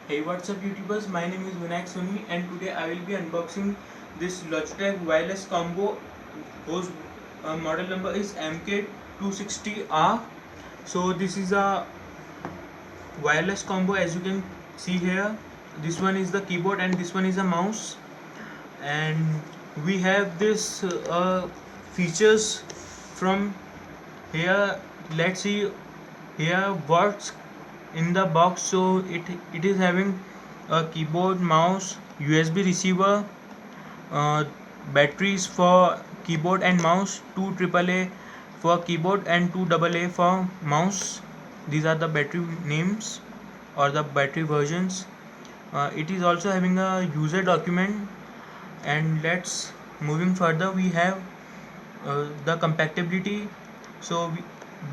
Hey, what's up YouTubers, my name is Vinayak Soni and today I will be unboxing this Logitech wireless combo whose model number is MK260R. So this is a wireless combo, as you can see here. This one is the keyboard and this one is a mouse, and we have this features from here. Let's see here what's in the box. So it is having a keyboard, mouse, USB receiver, uh, batteries for keyboard and mouse, two AAA for keyboard and two AA for mouse. These are the battery names or the battery versions. It is also having a user document. And let's moving further, we have the compatibility. So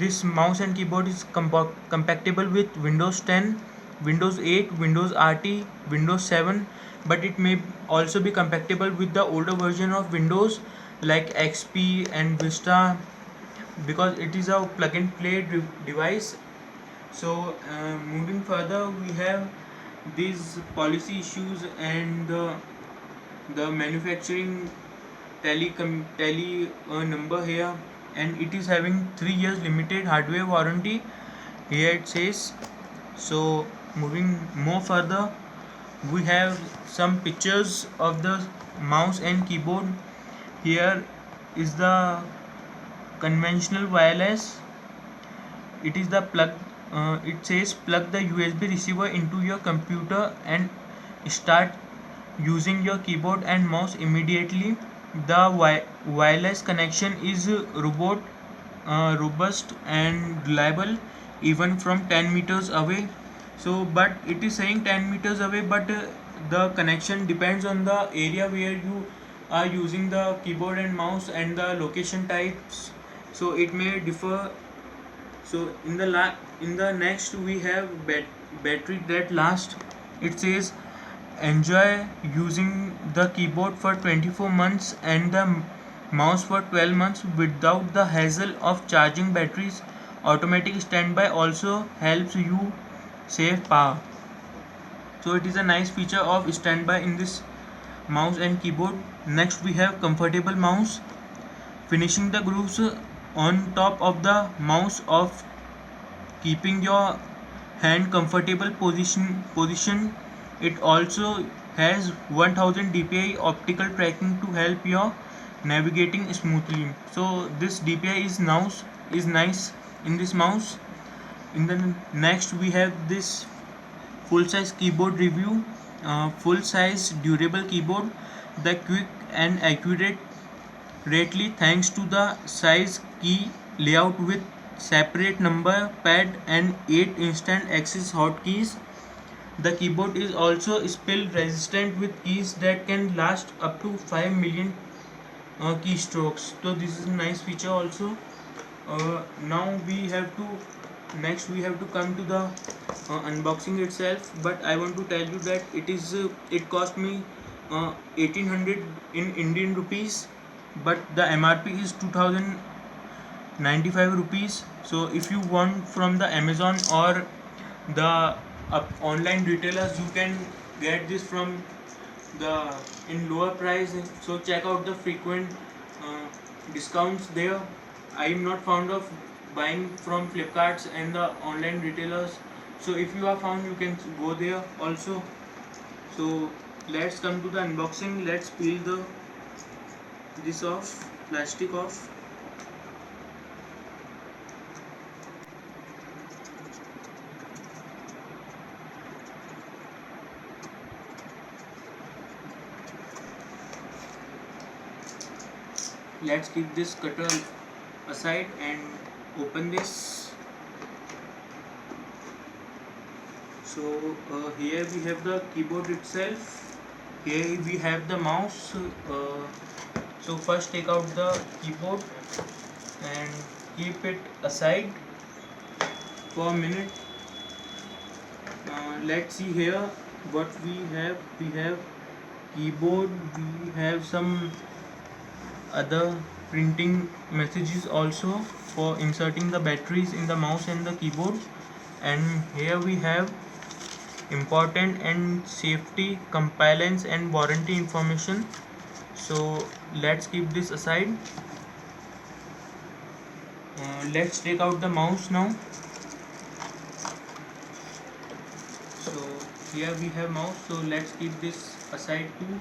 this mouse and keyboard is compatible with Windows 10, Windows 8, Windows RT, Windows 7, but it may also be compatible with the older version of Windows like XP and Vista, because it is a plug and play device. So moving further, we have these policy issues and the manufacturing tally number here, and it is having 3 years limited hardware warranty here it says. So moving more further, we have some pictures of the mouse and keyboard. Here is the conventional wireless. It is the plug. It says plug the USB receiver into your computer and start using your keyboard and mouse immediately. The wireless connection is robust and reliable even from 10 meters away. So but it is saying 10 meters away, but the connection depends on the area where you are using the keyboard and mouse and the location types, so it may differ. So in the next we have battery that last. It says enjoy using the keyboard for 24 months and the mouse for 12 months without the hassle of charging batteries. Automatic standby also helps you save power. So it is a nice feature of standby in this mouse and keyboard. Next we have comfortable mouse, finishing the grooves on top of the mouse of keeping your hand comfortable position. It also has 1000 dpi optical tracking to help your navigating smoothly. So this dpi is nice in this mouse. In the next we have this full size keyboard review. Full size durable keyboard, the quick and accurate greatly thanks to the size key layout with separate number pad and 8 instant access hotkeys. The keyboard is also spill resistant with keys that can last up to 5 million keystrokes. So this is a nice feature also. Now we have to come to the unboxing itself, but I want to tell you that it cost me 1800 in Indian rupees, but the MRP is 2095 rupees. So if you want from the Amazon or the online retailers, you can get this from the in lower price. So check out the frequent uh, discounts there. I am not fond of buying from Flipkarts and the online retailers, so if you are found, you can go there also. So let's come to the unboxing. Let's peel the this off, plastic off. Let's keep this cutter aside and open this. So here we have the keyboard itself. Here we have the mouse. So first take out the keyboard and keep it aside for a minute. Let's see here what we have. We have keyboard. We have some other printing messages also for inserting the batteries in the mouse and the keyboard. And here we have important and safety, compliance and warranty information. So let's keep this aside. Let's take out the mouse now. So here we have mouse, so let's keep this aside too.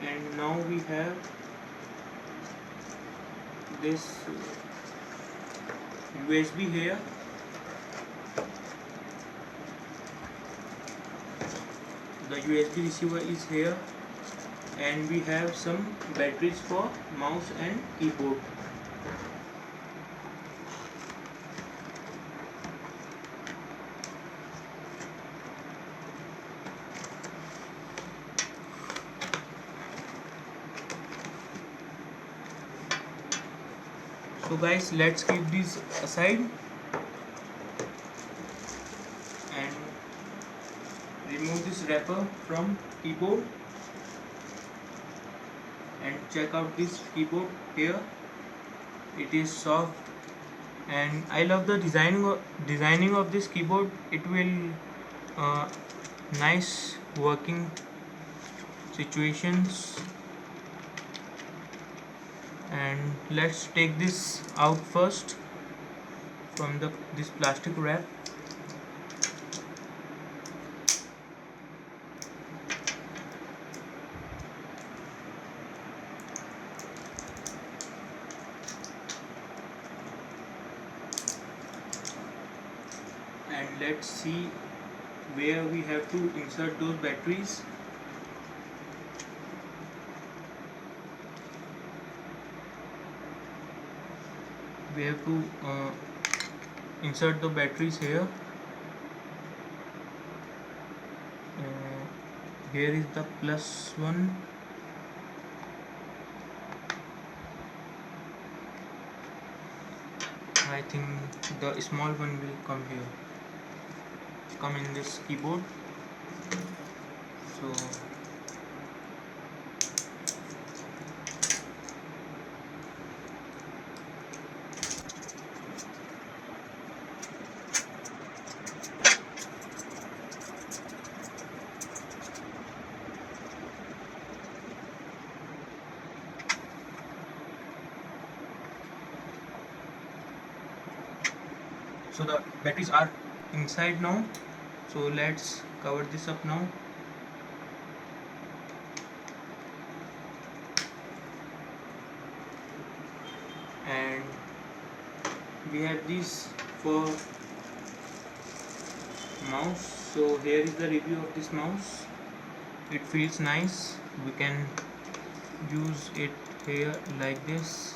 And now we have this USB here. The USB receiver is here, and we have some batteries for mouse and keyboard. So guys, let's keep these aside and remove this wrapper from keyboard and check out this keyboard here. It is soft, and I love the designing of this keyboard. It will nice working situations. And let's take this out first from this plastic wrap. And let's see where we have to insert those batteries. We have to insert the batteries here. Here is the plus one. I think the small one will come in this keyboard. So the batteries are inside now. So let's cover this up now. And we have this for mouse. So here is the review of this mouse. It feels nice. We can use it here like this.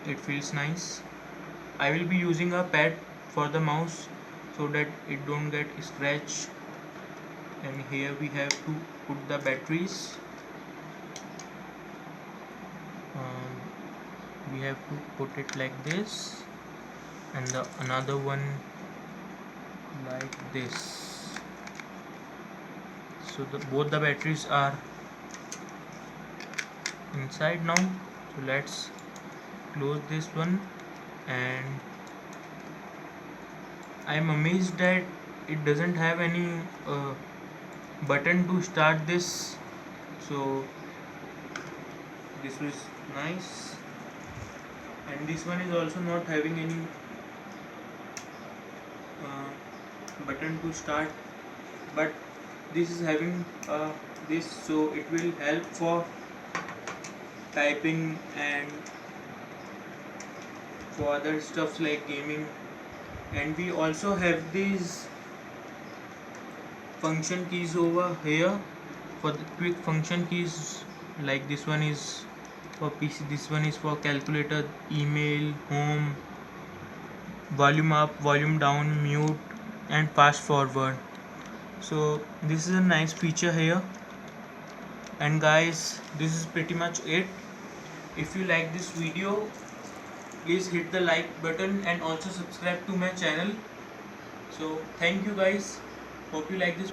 It feels nice. I will be using a pad for the mouse so that it don't get scratched. And here we have to put the batteries. We have to put it like this, and the another one like this. So both the batteries are inside now. So let's close this one. And I am amazed that it doesn't have any button to start this. So this was nice. And this one is also not having any button to start, but this is having this, so it will help for typing and for other stuffs like gaming. And we also have these function keys over here for the quick function keys, like this one is for PC, this one is for calculator, email, home, volume up, volume down, mute and fast forward. So this is a nice feature here. And guys, this is pretty much it. If you like this video, please hit the like button and also subscribe to my channel. So thank you guys, hope you like this